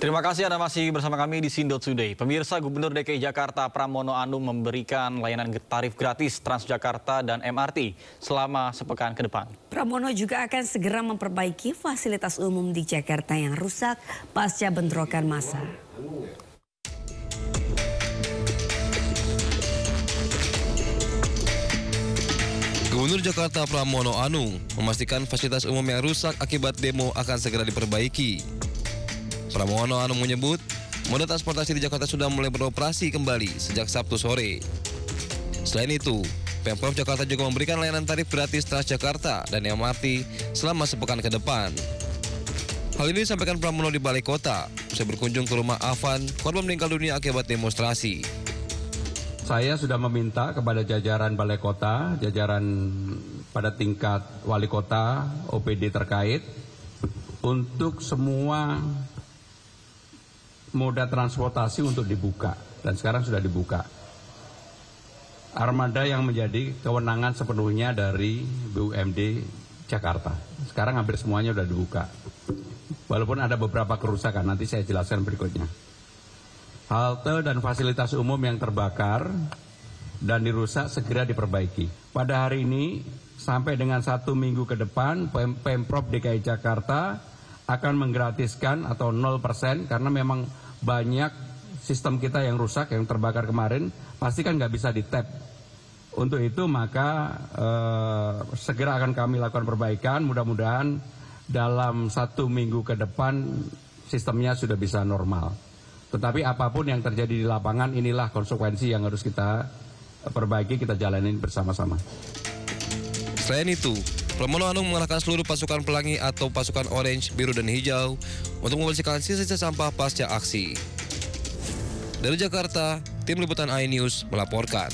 Terima kasih Anda masih bersama kami di Sindo Today. Pemirsa, Gubernur DKI Jakarta Pramono Anung memberikan layanan tarif gratis Transjakarta dan MRT selama sepekan ke depan. Pramono juga akan segera memperbaiki fasilitas umum di Jakarta yang rusak pasca bentrokan massa. Gubernur Jakarta Pramono Anung memastikan fasilitas umum yang rusak akibat demo akan segera diperbaiki. Pramono Anung menyebut, moda transportasi di Jakarta sudah mulai beroperasi kembali sejak Sabtu sore. Selain itu, Pemprov Jakarta juga memberikan layanan tarif gratis Transjakarta dan MRT selama sepekan ke depan. Hal ini disampaikan Pramono di Balai Kota, usai berkunjung ke rumah Afan, korban meninggal dunia akibat demonstrasi. Saya sudah meminta kepada jajaran Balai Kota, jajaran pada tingkat Wali Kota, OPD terkait, untuk semua moda transportasi untuk dibuka, dan sekarang sudah dibuka. Armada yang menjadi kewenangan sepenuhnya dari BUMD Jakarta. Sekarang hampir semuanya sudah dibuka. Walaupun ada beberapa kerusakan, nanti saya jelaskan berikutnya. Halte dan fasilitas umum yang terbakar dan dirusak segera diperbaiki. Pada hari ini, sampai dengan 1 minggu ke depan, Pemprov DKI Jakarta akan menggratiskan atau 0% karena memang banyak sistem kita yang rusak, yang terbakar kemarin, pasti kan nggak bisa di-tap. Untuk itu maka segera akan kami lakukan perbaikan, mudah-mudahan dalam 1 minggu ke depan sistemnya sudah bisa normal. Tetapi apapun yang terjadi di lapangan, inilah konsekuensi yang harus kita perbaiki, kita jalanin bersama-sama. Selain itu, Pramono Anung mengerahkan seluruh pasukan pelangi atau pasukan orange, biru, dan hijau untuk membersihkan sisa-sisa sampah pasca aksi. Dari Jakarta, tim liputan iNews melaporkan.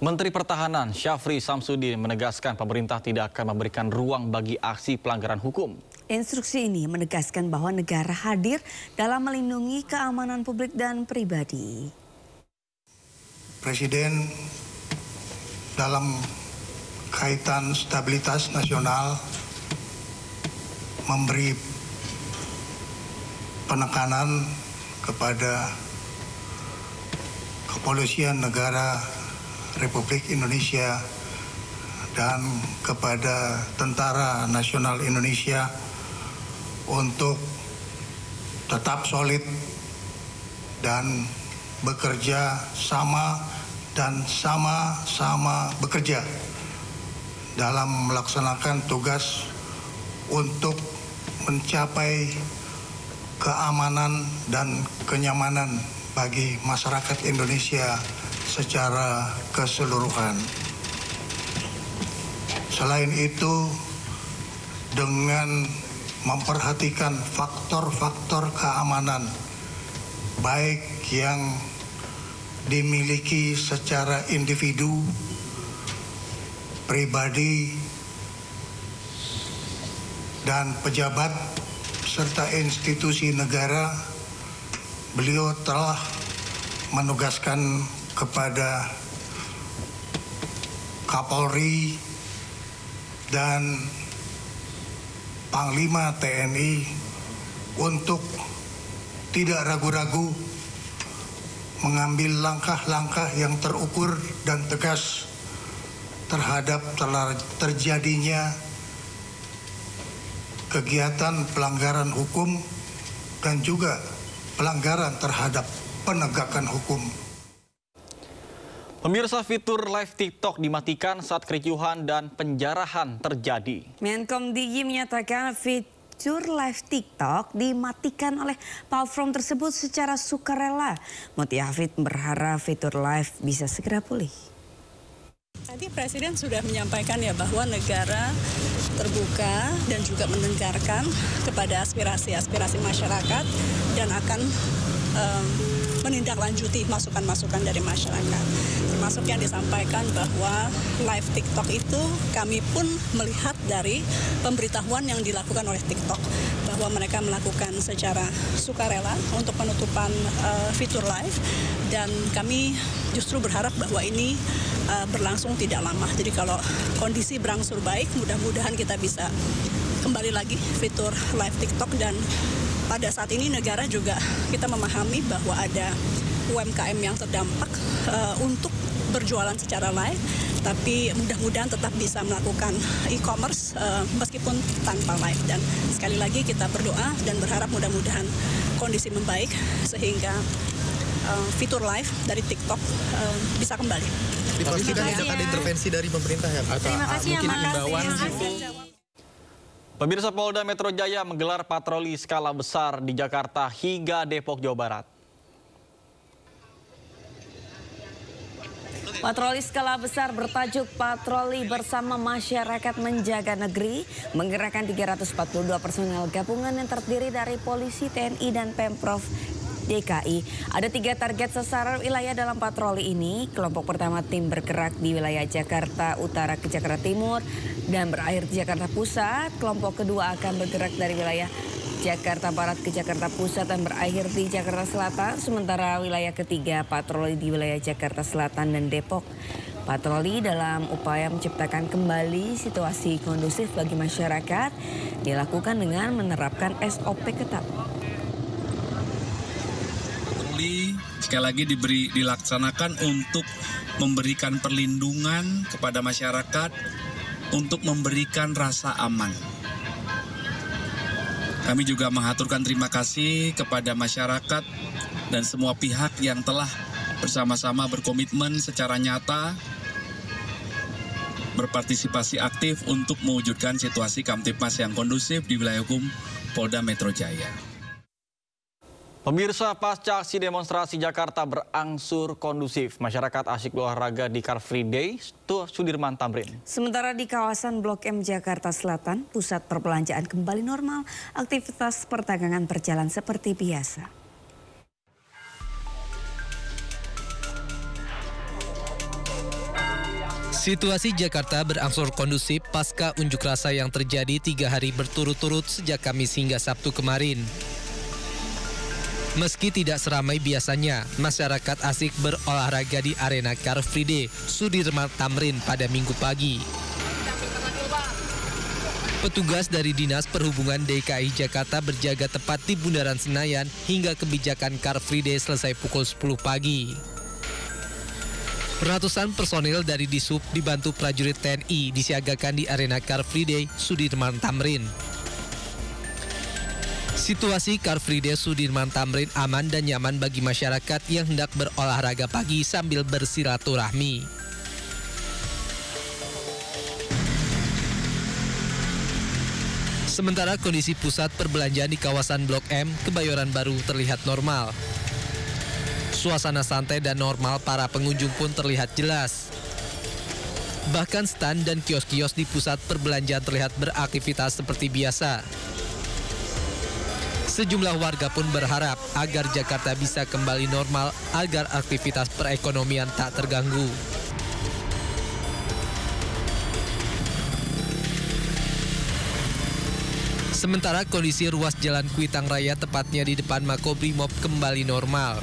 Menteri Pertahanan Syafri Samsudin menegaskan pemerintah tidak akan memberikan ruang bagi aksi pelanggaran hukum. Instruksi ini menegaskan bahwa negara hadir dalam melindungi keamanan publik dan pribadi. Presiden dalam kaitan stabilitas nasional memberi penekanan kepada Kepolisian Negara Republik Indonesia dan kepada Tentara Nasional Indonesia untuk tetap solid dan bekerja sama dan sama-sama bekerja dalam melaksanakan tugas untuk mencapai keamanan dan kenyamanan bagi masyarakat Indonesia secara keseluruhan. Selain itu, dengan memperhatikan faktor-faktor keamanan, baik yang dimiliki secara individu, pribadi, dan pejabat, serta institusi negara, beliau telah menugaskan kepada Kapolri dan Panglima TNI untuk tidak ragu-ragu mengambil langkah-langkah yang terukur dan tegas terhadap terjadinya kegiatan pelanggaran hukum dan juga pelanggaran terhadap penegakan hukum. Pemirsa, fitur live TikTok dimatikan saat kericuhan dan penjarahan terjadi. Menkom DIY menyatakan fitur live TikTok dimatikan oleh platform tersebut secara sukarela. Mutia Hafid berharap fitur live bisa segera pulih. Tadi Presiden sudah menyampaikan ya bahwa negara terbuka dan juga mendengarkan kepada aspirasi-aspirasi masyarakat dan akan menindaklanjuti masukan-masukan dari masyarakat. Termasuk yang disampaikan bahwa live TikTok itu kami pun melihat dari pemberitahuan yang dilakukan oleh TikTok bahwa mereka melakukan secara sukarela untuk penutupan fitur live, dan kami justru berharap bahwa ini berlangsung tidak lama. Jadi kalau kondisi berangsur baik, mudah-mudahan kita bisa kembali lagi fitur live TikTok dan pada saat ini negara juga kita memahami bahwa ada UMKM yang terdampak untuk berjualan secara live, tapi mudah-mudahan tetap bisa melakukan e-commerce meskipun tanpa live. Dan sekali lagi kita berdoa dan berharap mudah-mudahan kondisi membaik sehingga fitur live dari TikTok bisa kembali. Dipastikan tidak ada intervensi dari pemerintah ya? Terima kasih ya, Pemirsa, Polda Metro Jaya menggelar patroli skala besar di Jakarta hingga Depok, Jawa Barat. Patroli skala besar bertajuk Patroli Bersama Masyarakat Menjaga Negeri menggerakkan 342 personel gabungan yang terdiri dari polisi, TNI, dan Pemprov DKI. Ada 3 target sasaran wilayah dalam patroli ini. Kelompok pertama tim bergerak di wilayah Jakarta Utara ke Jakarta Timur dan berakhir di Jakarta Pusat. Kelompok kedua akan bergerak dari wilayah Jakarta Barat ke Jakarta Pusat dan berakhir di Jakarta Selatan. Sementara wilayah ketiga patroli di wilayah Jakarta Selatan dan Depok. Patroli dalam upaya menciptakan kembali situasi kondusif bagi masyarakat dilakukan dengan menerapkan SOP ketat. Sekali lagi dilaksanakan untuk memberikan perlindungan kepada masyarakat, untuk memberikan rasa aman. Kami juga mengaturkan terima kasih kepada masyarakat dan semua pihak yang telah bersama-sama berkomitmen secara nyata, berpartisipasi aktif untuk mewujudkan situasi Kamtipmas yang kondusif di wilayah hukum Polda Metro Jaya. Pemirsa, pasca aksi demonstrasi Jakarta berangsur kondusif, masyarakat asyik berolahraga di Car Free Day Sudirman Tamrin. Sementara di kawasan Blok M Jakarta Selatan, pusat perbelanjaan kembali normal, aktivitas perdagangan berjalan seperti biasa. Situasi Jakarta berangsur kondusif pasca unjuk rasa yang terjadi 3 hari berturut-turut sejak Kamis hingga Sabtu kemarin. Meski tidak seramai biasanya, masyarakat asik berolahraga di arena Car Free Day Sudirman Tamrin pada Minggu pagi. Petugas dari Dinas Perhubungan DKI Jakarta berjaga tepat di Bundaran Senayan hingga kebijakan Car Free Day selesai pukul 10 pagi. Ratusan personil dari Disub dibantu prajurit TNI disiagakan di arena Car Free Day Sudirman Tamrin. Situasi Car Free Day Sudirman Tamrin aman dan nyaman bagi masyarakat yang hendak berolahraga pagi sambil bersilaturahmi. Sementara kondisi pusat perbelanjaan di kawasan Blok M, Kebayoran Baru terlihat normal. Suasana santai dan normal para pengunjung pun terlihat jelas. Bahkan stand dan kios-kios di pusat perbelanjaan terlihat beraktivitas seperti biasa. Sejumlah warga pun berharap agar Jakarta bisa kembali normal agar aktivitas perekonomian tak terganggu. Sementara kondisi ruas Jalan Kuitang Raya tepatnya di depan Makobrimob kembali normal.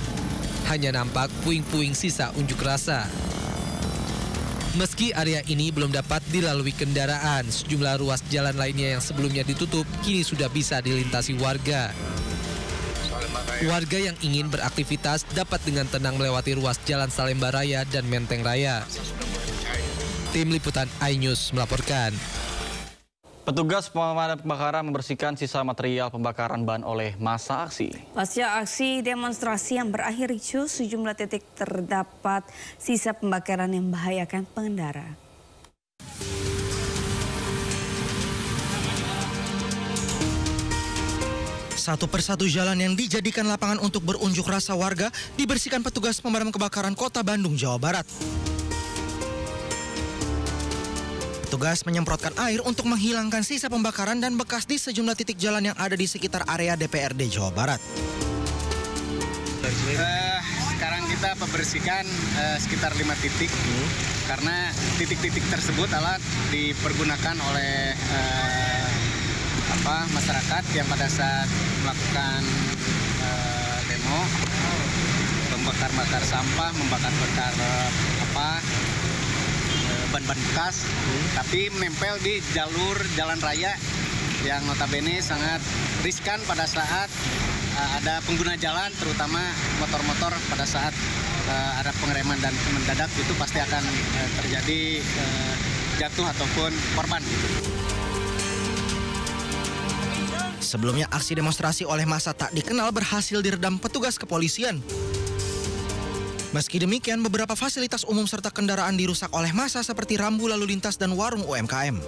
Hanya nampak puing-puing sisa unjuk rasa. Meski area ini belum dapat dilalui kendaraan, sejumlah ruas jalan lainnya yang sebelumnya ditutup kini sudah bisa dilintasi warga. Warga yang ingin beraktivitas dapat dengan tenang melewati ruas Jalan Salemba Raya dan Menteng Raya. Tim Liputan iNews melaporkan. Petugas pemadam kebakaran membersihkan sisa material pembakaran ban oleh massa aksi. Pasca aksi demonstrasi yang berakhir ricuh, sejumlah titik terdapat sisa pembakaran yang membahayakan pengendara. Satu persatu jalan yang dijadikan lapangan untuk berunjuk rasa warga dibersihkan petugas pemadam kebakaran Kota Bandung, Jawa Barat. Petugas menyemprotkan air untuk menghilangkan sisa pembakaran dan bekas di sejumlah titik jalan yang ada di sekitar area DPRD Jawa Barat. Sekarang kita membersihkan sekitar 5 titik karena titik-titik tersebut alat dipergunakan oleh masyarakat yang pada saat melakukan demo membakar-bakar sampah, membakar-bakar ban-ban bekas, tapi menempel di jalur jalan raya yang notabene sangat riskan pada saat ada pengguna jalan, terutama motor-motor pada saat ada pengereman dan mendadak itu pasti akan terjadi jatuh ataupun korban. Sebelumnya aksi demonstrasi oleh massa tak dikenal berhasil diredam petugas kepolisian. Meski demikian, beberapa fasilitas umum serta kendaraan dirusak oleh massa seperti rambu lalu lintas dan warung UMKM.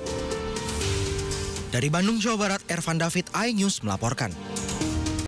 Dari Bandung, Jawa Barat, Ervan David, iNews melaporkan.